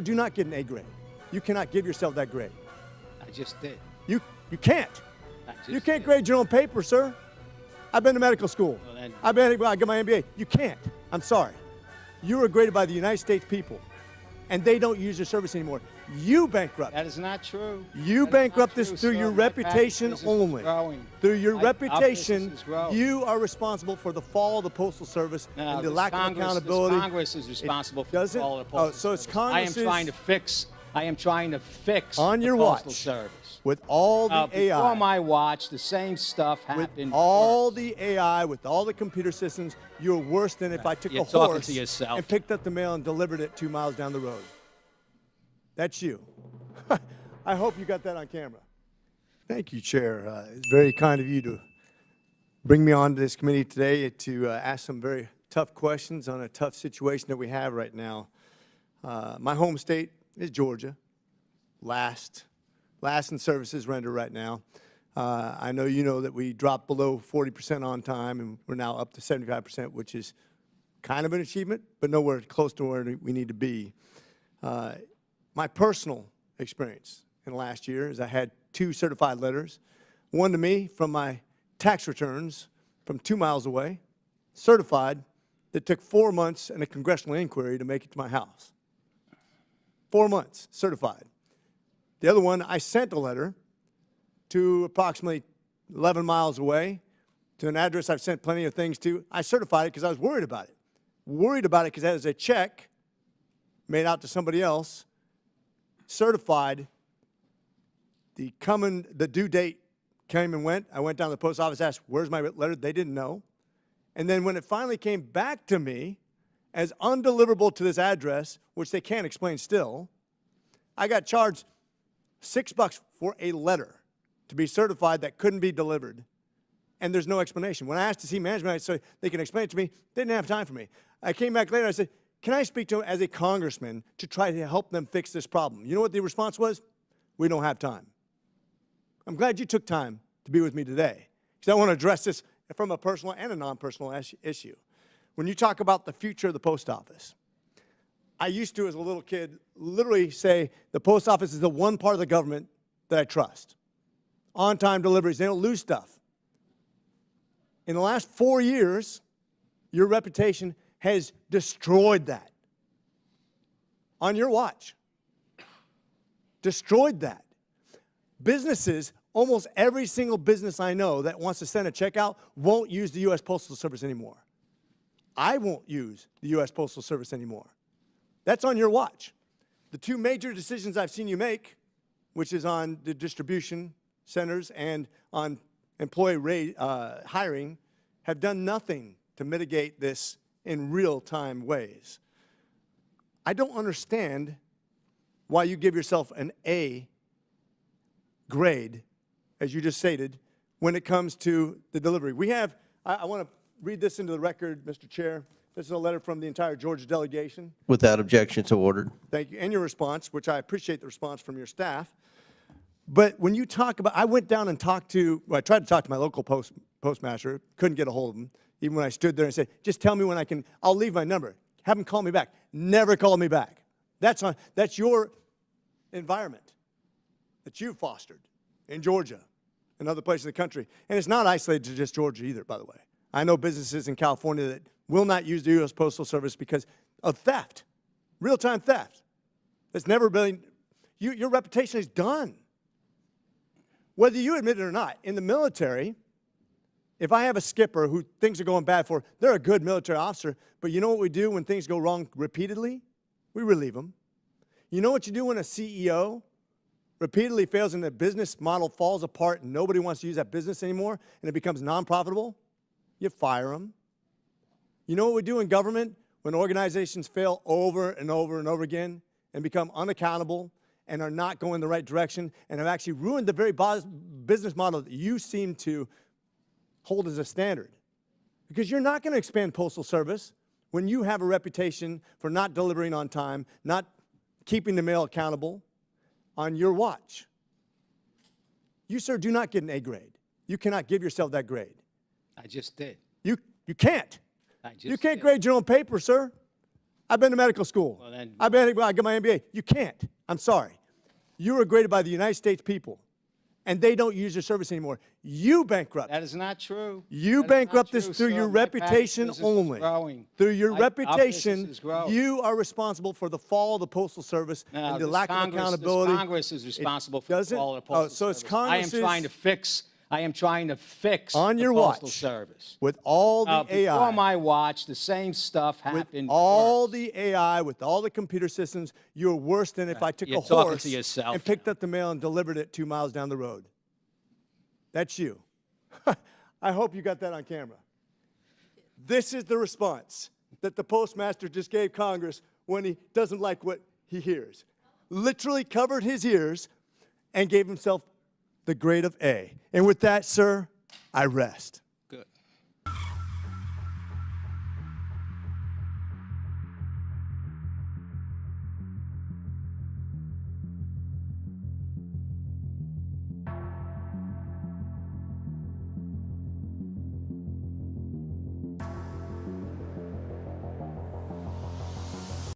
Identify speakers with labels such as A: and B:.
A: Do not get an A grade. You cannot give yourself that grade.
B: I just did.
A: You can't. You can't
B: did.
A: grade your own paper, sir. I've been to medical school.
B: Well, then,
A: I got my MBA. You can't. I'm sorry. You were graded by the United States people, and they don't use your service anymore. You bankrupt.
B: that is not true.
A: You bankrupt this through your reputation only. Through your reputation, you are responsible for the fall of the Postal Service and the lack of accountability.
B: Congress is responsible for the
A: doesn't-
B: fall of the Postal
A: so it's
B: Service.
A: Congress's-
B: I am trying to fix
A: On your
B: the Postal
A: watch,
B: Service.
A: with all the AI.
B: Before my watch, the same stuff
A: With
B: happened.
A: all
B: worse.
A: the AI, with all the computer systems, you're worse than if I took
B: You're
A: a
B: talking
A: horse
B: to yourself.
A: and picked up the mail and delivered it 2 miles down the road. That's you. I hope you got that on camera. Thank you, Chair. It's very kind of you to bring me on to this committee today to ask some very tough questions on a tough situation that we have right now. My home state is Georgia. Last in services rendered right now. I know you know that we dropped below 40% on time, and we're now up to 75%, which is kind of an achievement, but nowhere close to where we need to be. My personal experience in the last year is I had 2 certified letters, one to me from my tax returns from 2 miles away, certified, that took 4 months and a congressional inquiry to make it to my house. 4 months, certified. The other one, I sent a letter to approximately 11 miles away to an address I've sent plenty of things to. I certified it because I was worried about it. Worried about it because that was a check made out to somebody else, certified. The due date came and went. I went down to the post office, asked, where's my letter? They didn't know. And then when it finally came back to me as undeliverable to this address, which they can't explain still, I got charged $6 for a letter to be certified that couldn't be delivered, and there's no explanation. When I asked to see management, I said they can explain it to me. They didn't have time for me. I came back later, I said, can I speak to them as a congressman to try to help them fix this problem? You know what the response was? We don't have time. I'm glad you took time to be with me today, because I want to address this from a personal and a non-personal issue. When you talk about the future of the post office, I used to, as a little kid, literally say the post office is the one part of the government that I trust. On-time deliveries, they don't lose stuff. In the last 4 years, your reputation has destroyed that. On your watch. Destroyed that. Businesses, almost every single business I know that wants to send a check out won't use the U.S. Postal Service anymore. I won't use the U.S. Postal Service anymore. That's on your watch. The 2 major decisions I've seen you make, which is on the distribution centers and on employee hiring, have done nothing to mitigate this in real-time ways. I don't understand why you give yourself an A grade, as you just stated, when it comes to the delivery. We have, I want to read this into the record, Mr. Chair. This is a letter from the entire Georgia delegation.
C: Without objection, so ordered.
A: Thank you. And your response, which I appreciate the response from your staff. But when you talk about, I went down and talked to, well, I tried to talk to my local postmaster, couldn't get a hold of him, even when I stood there and said, just tell me when I can, I'll leave my number. Have him call me back. Never called me back. That's your environment that you've fostered in Georgia and other places in the country. And it's not isolated to just Georgia either, by the way. I know businesses in California that will not use the U.S. Postal Service because of theft, real-time theft. It's never been, your reputation is done. Whether you admit it or not, in the military, if I have a skipper who things are going bad for, they're a good military officer, but you know what we do when things go wrong repeatedly? We relieve them. You know what you do when a CEO repeatedly fails and the business model falls apart and nobody wants to use that business anymore and it becomes non-profitable? You fire them. You know what we do in government when organizations fail over and over and over again and become unaccountable and are not going the right direction and have actually ruined the very business model that you seem to hold as a standard? Because you're not going to expand Postal Service when you have a reputation for not delivering on time, not keeping the mail accountable on your watch. You, sir, do not get an A grade. You cannot give yourself that grade.
B: I just did.
A: You can't.
B: I just
A: You can't
B: did.
A: grade your own paper, sir. I've been to medical school.
B: Well, then-
A: I got my MBA. You can't. I'm sorry. You were graded by the United States people, and they don't use your service anymore. You bankrupt.
B: That is not true.
A: You
B: That is
A: bankrupt
B: not
A: this
B: true,
A: through
B: sir.
A: your
B: My practice
A: reputation
B: business is
A: only.
B: growing.
A: Through your
B: Our business
A: reputation,
B: is growing.
A: you are responsible for the fall of the Postal Service
B: No,
A: and the
B: this
A: lack of
B: Congress,
A: accountability.
B: This Congress is responsible for the
A: doesn't-
B: fall of the Postal
A: so it's
B: Service.
A: Congress's-
B: I am trying to fix
A: On
B: the
A: your
B: Postal
A: watch,
B: Service.
A: with all the AI.
B: Before my watch, the same stuff
A: With
B: happened.
A: all
B: worse.
A: the AI, with all the computer systems, you're worse than if I took
B: You're
A: a
B: talking
A: horse
B: to yourself
A: and picked up the mail and delivered it 2 miles down the road. That's you. I hope you got that on camera. This is the response that the Postmaster just gave Congress when he doesn't like what he hears. Literally covered his ears and gave himself the grade of A. And with that, sir, I rest.